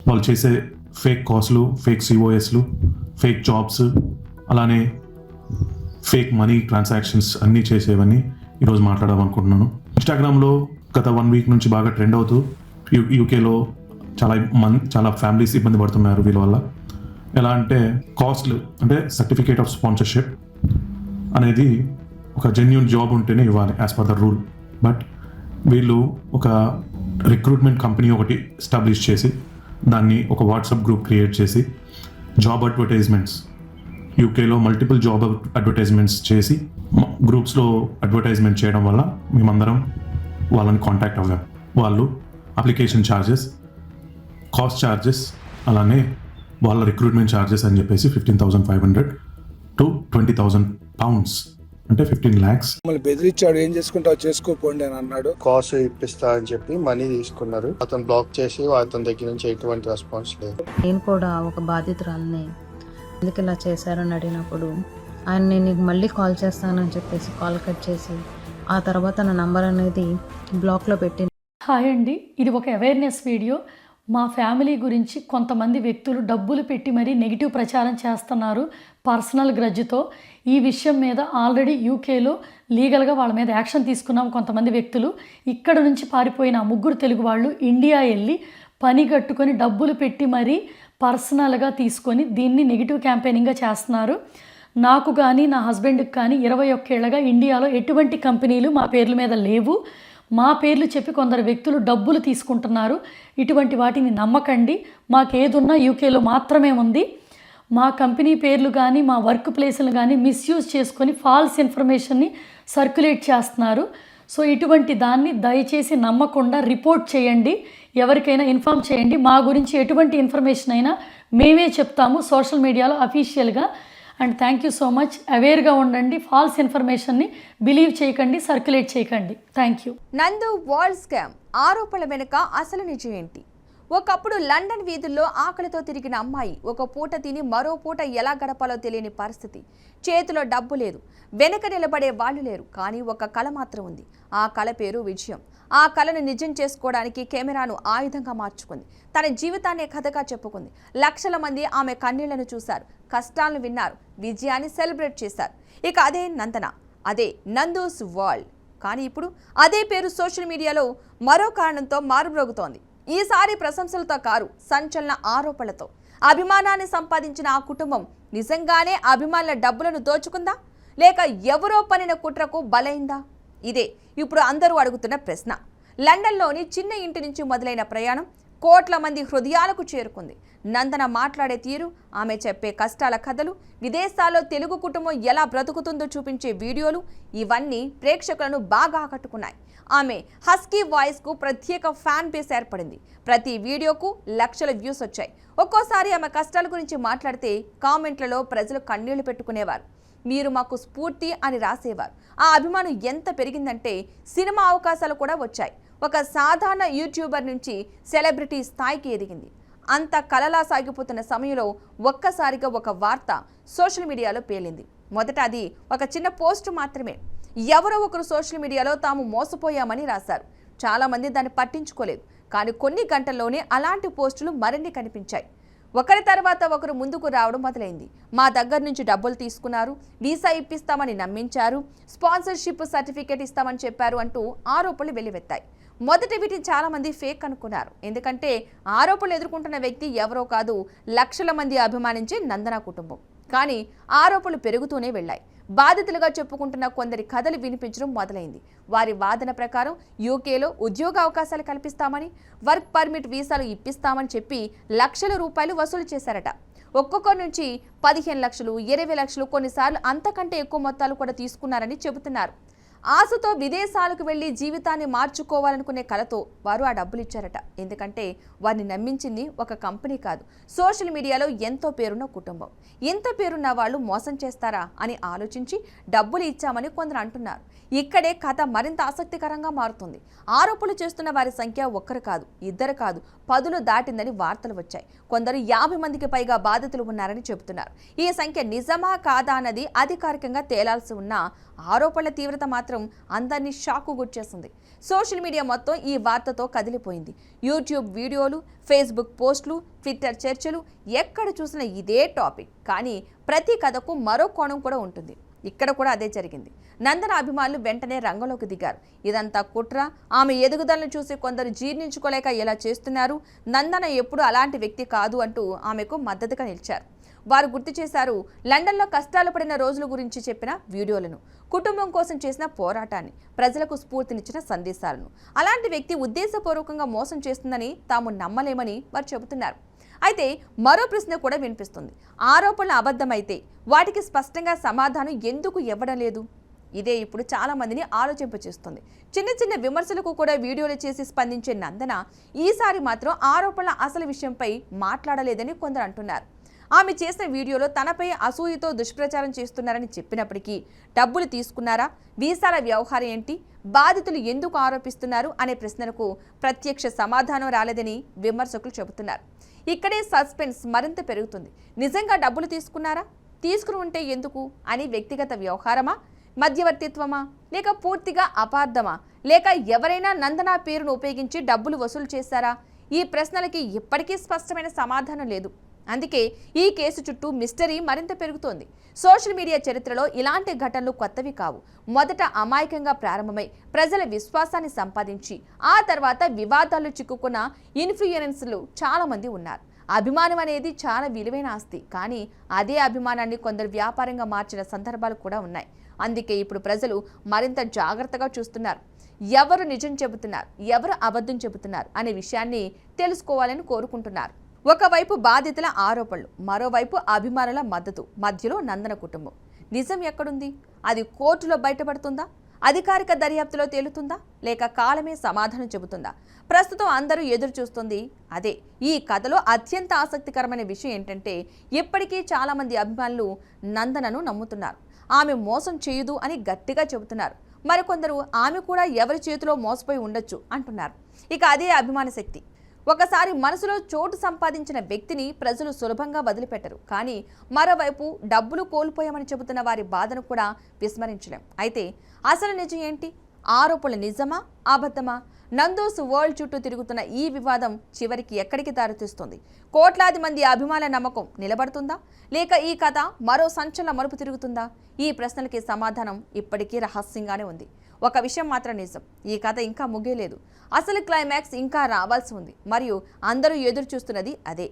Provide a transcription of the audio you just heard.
వాళ్ళు చేసే fake కాల్స్లు, fake సిఓఎస్లు, fake jobs, అలానే ఫేక్ మనీ ట్రాన్సాక్షన్స్ అన్నీ చేసేవన్నీ ఈరోజు మాట్లాడాలనుకుంటున్నాను. ఇన్స్టాగ్రామ్లో గత 1 వీక్ నుంచి బాగా ట్రెండ్ అవుతూ యూకేలో చాలా ఫ్యామిలీస్ ఇబ్బంది పడుతున్నారు వీళ్ళ వల్ల. ఎలా అంటే కాస్ట్లు, అంటే సర్టిఫికేట్ ఆఫ్ స్పాన్సర్షిప్ అనేది ఒక జెన్యూన్ జాబ్ ఉంటేనే ఇవ్వాలి as per the rule. But వీళ్ళు ఒక రిక్రూట్మెంట్ కంపెనీ ఒకటి ఎస్టాబ్లిష్ చేసి దాన్ని ఒక వాట్సాప్ గ్రూప్ క్రియేట్ చేసి జాబ్ అడ్వర్టైజ్మెంట్స్, యూకేలో మల్టిపుల్ జాబ్ అడ్వర్టైజ్మెంట్స్ చేసి గ్రూప్స్లో అడ్వర్టైజ్మెంట్ చేయడం వల్ల మేమందరం వాళ్ళని కాంటాక్ట్ అవ్వాం. వాళ్ళు అప్లికేషన్ ఛార్జెస్, కాస్ట్ ఛార్జెస్, అలానే వాళ్ళ రిక్రూట్మెంట్ ఛార్జెస్ అని చెప్పేసి 15,500 to 20,000 pounds, అంటే 15 lakhs. మమ్మల్ని బెదిరించాడు, ఏం చేసుకుంటావు చేసుకోపోండి అని అన్నాడు. కాస్ట్ ఇప్పిస్తా అని చెప్పి మనీ తీసుకున్నారు. అతను బ్లాక్ చేసి అతని దగ్గర నుంచి ఎటువంటి రెస్పాన్స్ లేదు. నేను కూడా ఒక బాధితురాలని ఎందుకు ఇలా చేశారని అడిగినప్పుడు ఆయన నేను నీకు మళ్ళీ కాల్ చేస్తానని చెప్పేసి కాల్ కట్ చేసి ఆ తర్వాత నా నంబర్ అనేది బ్లాక్లో పెట్టింది. హాయ్ అండి, ఇది ఒక అవేర్నెస్ వీడియో. మా ఫ్యామిలీ గురించి కొంతమంది వ్యక్తులు డబ్బులు పెట్టి మరీ నెగిటివ్ ప్రచారం చేస్తున్నారు పర్సనల్ గ్రడ్జ్తో. ఈ విషయం మీద ఆల్రెడీ యూకేలో లీగల్గా వాళ్ళ మీద యాక్షన్ తీసుకున్నాం కొంతమంది వ్యక్తులు. ఇక్కడ నుంచి పారిపోయిన 3 తెలుగు వాళ్ళు ఇండియా వెళ్ళి పని కట్టుకొని డబ్బులు పెట్టి మరీ పర్సనల్గా తీసుకొని దీన్ని నెగిటివ్ క్యాంపెయినింగ్గా చేస్తున్నారు. నాకు కానీ నా హస్బెండ్కి కానీ 21 ఏళ్ళగా ఇండియాలో ఎటువంటి కంపెనీలు మా పేర్ల మీద లేవు. మా పేర్లు చెప్పి కొందరు వ్యక్తులు డబ్బులు తీసుకుంటున్నారు. ఇటువంటి వాటిని నమ్మకండి. మాకేదున్నా యూకేలో మాత్రమే ఉంది. మా కంపెనీ పేర్లు కానీ మా వర్క్ ప్లేసులు కానీ మిస్యూజ్ చేసుకొని ఫాల్స్ ఇన్ఫర్మేషన్ని సర్క్యులేట్ చేస్తున్నారు. సో ఇటువంటి దాన్ని దయచేసి నమ్మకుండా రిపోర్ట్ చేయండి, ఎవరికైనా ఇన్ఫామ్ చేయండి. మా గురించి ఎటువంటి ఇన్ఫర్మేషన్ అయినా మేమే చెప్తాము సోషల్ మీడియాలో అఫీషియల్గా. And thank you so much. అవేర్గా ఉండండి, ఫాల్స్ ఇన్ఫర్మేషన్ని బిలీవ్ చేయకండి, సర్క్యులేట్ చేయకండి. Thank you. Nandu wall scam ఆరోపణల వెనుక అసలు నిజం ఏంటి? ఒకప్పుడు లండన్ వీధుల్లో ఆకలితో తిరిగిన అమ్మాయి ఒక పూట తిని మరో పూట ఎలా గడపాలో తెలియని పరిస్థితి. చేతిలో డబ్బు లేదు, వెనక నిలబడే వాళ్ళు లేరు, కానీ ఒక కళ మాత్రం ఉంది. ఆ కళ పేరు విజయం. ఆ కళను నిజం చేసుకోవడానికి కెమెరాను ఆయుధంగా మార్చుకుంది. తన జీవితాన్ని కథగా చెప్పుకుంది. లక్షల మంది ఆమె కన్నీళ్లను చూశారు, కష్టాలను విన్నారు, విజయాన్ని సెలబ్రేట్ చేశారు. ఇక అదే నందన, అదే నందూస్ వరల్డ్. కానీ ఇప్పుడు అదే పేరు సోషల్ మీడియాలో మరో కారణంతో మారుమ్రోగుతోంది. ఈసారి ప్రశంసలతో కారు, సంచలన ఆరోపణలతో. అభిమానాన్ని సంపాదించిన ఆ కుటుంబం నిజంగానే అభిమానుల డబ్బులను దోచుకుందా, లేక ఎవరో పనిన కుట్రకు బలైందా? ఇదే ఇప్పుడు అందరూ అడుగుతున్న ప్రశ్న. లండన్లోని చిన్న ఇంటి నుంచి మొదలైన ప్రయాణం కోట్ల మంది హృదయాలకు చేరుకుంది. నందన మాట్లాడే తీరు, ఆమె చెప్పే కష్టాల కథలు, విదేశాల్లో తెలుగు కుటుంబం ఎలా బ్రతుకుతుందో చూపించే వీడియోలు, ఇవన్నీ ప్రేక్షకులను బాగా ఆకట్టుకున్నాయి. ఆమె హస్కీ వాయిస్కు ప్రత్యేక ఫ్యాన్ బేస్ ఏర్పడింది. ప్రతి వీడియోకు లక్షల వ్యూస్ వచ్చాయి. ఒక్కోసారి ఆమె కష్టాల గురించి మాట్లాడితే కామెంట్లలో ప్రజలు కన్నీళ్లు పెట్టుకునేవారు. మీరు మాకు స్ఫూర్తి అని రాసేవారు. ఆ అభిమానం ఎంత పెరిగిందంటే సినిమా అవకాశాలు కూడా వచ్చాయి. ఒక సాధారణ యూట్యూబర్ నుంచి సెలబ్రిటీ స్థాయికి ఎదిగింది. అంత కలలా సాగిపోతున్న సమయంలో ఒక్కసారిగా ఒక వార్త సోషల్ మీడియాలో పేలింది. మొదట అది ఒక చిన్న పోస్టు మాత్రమే. ఎవరో ఒకరు సోషల్ మీడియాలో తాము మోసపోయామని రాశారు. చాలామంది దాన్ని పట్టించుకోలేదు. కానీ కొన్ని గంటల్లోనే అలాంటి పోస్టులు మరిన్ని కనిపించాయి. ఒకరి తర్వాత ఒకరు ముందుకు రావడం మొదలైంది. మా దగ్గర నుంచి డబ్బులు తీసుకున్నారు, వీసా ఇప్పిస్తామని నమ్మించారు, స్పాన్సర్షిప్ సర్టిఫికేట్ ఇస్తామని చెప్పారు అంటూ ఆరోపణలు వెల్లువెత్తాయి. మొదటి వీటిని చాలా మంది ఫేక్ అనుకున్నారు. ఎందుకంటే ఆరోపణలు ఎదుర్కొంటున్న వ్యక్తి ఎవరో కాదు, లక్షల మంది అభిమానించే నందన కుటుంబం. కానీ ఆరోపణలు పెరుగుతూనే వెళ్ళాయి. బాధితులుగా చెప్పుకుంటున్న కొందరి కథలు వినిపించడం మొదలైంది. వారి వాదన ప్రకారం యూకేలో ఉద్యోగ అవకాశాలు కల్పిస్తామని, వర్క్ పర్మిట్ వీసాలు ఇప్పిస్తామని చెప్పి లక్షల రూపాయలు వసూలు చేశారట. ఒక్కొక్కరి నుంచి 15 లక్షలు, 20 లక్షలు, కొన్నిసార్లు అంతకంటే ఎక్కువ మొత్తాలు కూడా తీసుకున్నారని చెబుతున్నారు. ఆశతో విదేశాలకు వెళ్లి జీవితాన్ని మార్చుకోవాలనుకునే కలతో వారు ఆ డబ్బులు ఇచ్చారట. ఎందుకంటే వారిని నమ్మించింది ఒక కంపెనీ కాదు, సోషల్ మీడియాలో ఎంతో పేరున్న కుటుంబం. ఎంత పేరున్న వాళ్ళు మోసం చేస్తారా అని ఆలోచించి డబ్బులు ఇచ్చామని కొందరు అంటున్నారు. ఇక్కడే కథ మరింత ఆసక్తికరంగా మారుతుంది. ఆరోపణలు చేస్తున్న వారి సంఖ్య ఒక్కరు కాదు, ఇద్దరు కాదు, 10 దాటిందని వార్తలు వచ్చాయి. కొందరు 50 మందికి పైగా బాధితులు ఉన్నారని చెబుతున్నారు. ఈ సంఖ్య నిజమా కాదా అన్నది అధికారికంగా తేలాల్సి ఉన్న ఆరోపణల తీవ్రత మాత్రం అందరినీ షాకు గురిచేసింది. సోషల్ మీడియా మొత్తం ఈ వార్తతో కదిలిపోయింది. యూట్యూబ్ వీడియోలు, ఫేస్బుక్ పోస్టులు, ట్విట్టర్ చర్చలు, ఎక్కడ చూసినా ఇదే టాపిక్. కానీ ప్రతి కథకు మరో కోణం కూడా ఉంటుంది. ఇక్కడ కూడా అదే జరిగింది. నందన అభిమానులు వెంటనే రంగంలోకి దిగారు. ఇదంతా కుట్ర, ఆమె ఎదుగుదలను చూసి కొందరు జీర్ణించుకోలేక ఇలా చేస్తున్నారు, నందన ఎప్పుడు అలాంటి వ్యక్తి కాదు అంటూ ఆమెకు మద్దతుగా నిలిచారు. వారు గుర్తు చేశారు లండన్లో కష్టాలు పడిన రోజుల గురించి చెప్పిన వీడియోలను, కుటుంబం కోసం చేసిన పోరాటాన్ని, ప్రజలకు స్ఫూర్తినిచ్చిన సందేశాలను. అలాంటి వ్యక్తి ఉద్దేశపూర్వకంగా మోసం చేస్తుందని తాము నమ్మలేమని వారు చెబుతున్నారు. అయితే మరో ప్రశ్న కూడా వినిపిస్తుంది. ఆరోపణలు అబద్ధమైతే వాటికి స్పష్టంగా సమాధానం ఎందుకు ఇవ్వడం లేదు? ఇదే ఇప్పుడు చాలా మందిని ఆలోచింపచేస్తుంది. చిన్న చిన్న విమర్శలకు కూడా వీడియోలు చేసి స్పందించే నందన ఈసారి మాత్రం ఆరోపణల అసలు విషయంపై మాట్లాడలేదని కొందరు అంటున్నారు. ఆమె చేసిన వీడియోలో తనపై అసూయతో దుష్ప్రచారం చేస్తున్నారని చెప్పినప్పటికీ డబ్బులు తీసుకున్నారా, వీసాల వ్యవహారం ఏంటి, బాధితులు ఎందుకు ఆరోపిస్తున్నారు అనే ప్రశ్నలకు ప్రత్యక్ష సమాధానం రాలేదని విమర్శకులు చెబుతున్నారు. ఇక్కడే సస్పెన్స్ మరింత పెరుగుతుంది. నిజంగా డబ్బులు తీసుకున్నారా, తీసుకుని ఉంటే ఎందుకు అని వ్యక్తిగత వ్యవహారమా, మధ్యవర్తిత్వమా, లేక పూర్తిగా అపార్థమా, లేక ఎవరైనా నందన పేరును ఉపయోగించి డబ్బులు వసూలు చేశారా? ఈ ప్రశ్నలకి ఇప్పటికీ స్పష్టమైన సమాధానం లేదు. అందుకే ఈ కేసు చుట్టూ మిస్టరీ మరింత పెరుగుతోంది. సోషల్ మీడియా చరిత్రలో ఇలాంటి ఘటనలు కొత్తవి కావు. మొదట అమాయకంగా ప్రారంభమై ప్రజల విశ్వాసాన్ని సంపాదించి ఆ తర్వాత వివాదాలు చిక్కుకున్న ఇన్ఫ్లుయెన్సర్లు చాలా మంది ఉన్నారు. అభిమానం అనేది చాలా విలువైన ఆస్తి. కానీ అదే అభిమానాన్ని కొందరు వ్యాపారంగా మార్చిన సందర్భాలు కూడా ఉన్నాయి. అందుకే ఇప్పుడు ప్రజలు మరింత జాగ్రత్తగా చూస్తున్నారు. ఎవరు నిజం చెబుతున్నారు, ఎవరు అబద్ధం చెబుతున్నారు అనే విషయాన్ని తెలుసుకోవాలని కోరుకుంటున్నారు. ఒకవైపు బాధితుల ఆరోపణలు, మరోవైపు అభిమానుల మద్దతు, మధ్యలో నందన కుటుంబం. నిజం ఎక్కడుంది? అది కోర్టులో బయటపడుతుందా, అధికారిక దర్యాప్తులో తేలుతుందా, లేక కాలమే సమాధానం చెబుతుందా? ప్రస్తుతం అందరూ ఎదురు చూస్తుంది అదే. ఈ కథలో అత్యంత ఆసక్తికరమైన విషయం ఏంటంటే ఇప్పటికీ చాలా మంది అభిమానులు నందనను నమ్ముతున్నారు. ఆమె మోసం చేయదు అని గట్టిగా చెబుతున్నారు. మరికొందరు ఆమె కూడా ఎవరి చేతిలో మోసపోయి ఉండొచ్చు అంటున్నారు. ఇక అదే అభిమాన శక్తి. ఒకసారి మనసులో చోటు సంపాదించిన వ్యక్తిని ప్రజలు సులభంగా వదిలిపెట్టరు. కానీ మరోవైపు డబ్బులు కోల్పోయామని చెబుతున్న వారి బాధను కూడా విస్మరించలేం. అయితే అసలు నిజం ఏంటి? ఆరోపణలు నిజమా, అబద్ధమా? నందోస్ వరల్డ్ చుట్టూ తిరుగుతున్న ఈ వివాదం చివరికి ఎక్కడికి దారితీస్తుంది? కోట్లాది మంది అభిమానుల నమ్మకం నిలబడుతుందా, లేక ఈ కథ మరో సంచలన మలుపు తిరుగుతుందా? ఈ ప్రశ్నలకి సమాధానం ఇప్పటికీ రహస్యంగానే ఉంది. ఒక విషయం మాత్రం నిజం, ఈ కథ ఇంకా ముగియలేదు. అసలు క్లైమాక్స్ ఇంకా రావాల్సి ఉంది. మరియు అందరూ ఎదురు చూస్తున్నది అదే.